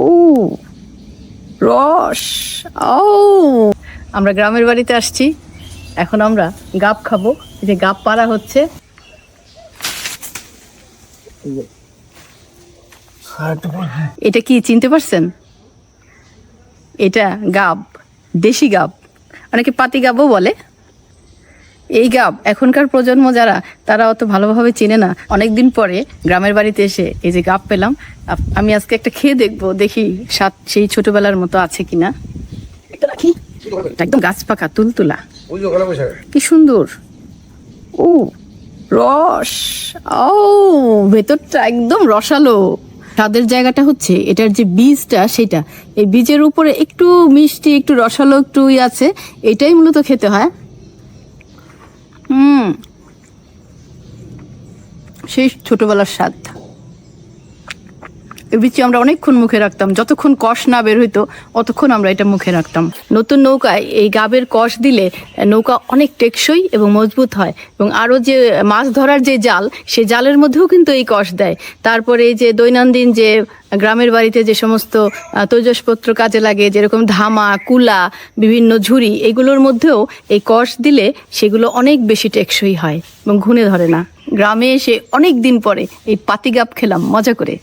ও রস, ও আমরা গ্রামের বাড়িতে আসছি, এখন আমরা গাব খাবো। এই যে গাব পাড়া হচ্ছে। এটা কি চিনতে পারছেন? এটা গাব, দেশি গাব, অনেকে পাতি গাবও বলে। এই গাব এখনকার প্রজন্ম যারা, তারা অত ভালোভাবে চেনে না। অনেকদিন পরে গ্রামের বাড়িতে এসে এই যে গাব পেলাম। আমি আজকে একটা খেয়ে দেখবো, দেখি স্বাদ সেই ছোটবেলার মতো আছে কিনা। এটা রাখি, একদম গাছ পাকা তুলতুলা, কি সুন্দর। ও রস, ও ভেতরটা একদম রসালো। স্বাদের জায়গাটা হচ্ছে এটার যে বীজটা, সেটা এই বীজের উপরে একটু মিষ্টি, একটু রসালো, একটু আছে। এটাই মূলত খেতে হয়। সেই ছোটবেলার স্বাদ। এই বিচি আমরা অনেকক্ষণ মুখে রাখতাম, যতক্ষণ কষ না বের হইতো অতক্ষণ আমরা এটা মুখে রাখতাম। নতুন নৌকায় এই গাবের কষ দিলে নৌকা অনেক টেকসই এবং মজবুত হয়। এবং আরও যে মাছ ধরার যে জাল, সে জালের মধ্যেও কিন্তু এই কষ দেয়। তারপরে এই যে দৈনন্দিন যে গ্রামের বাড়িতে যে সমস্ত তৈজসপত্র কাজে লাগে, যেরকম ধামা, কুলা, বিভিন্ন ঝুড়ি, এগুলোর মধ্যেও এই কষ দিলে সেগুলো অনেক বেশি টেকসই হয় এবং ঘুণে ধরে না। গ্রামে এসে অনেক দিন পরে এই পাতিগাব খেলাম মজা করে।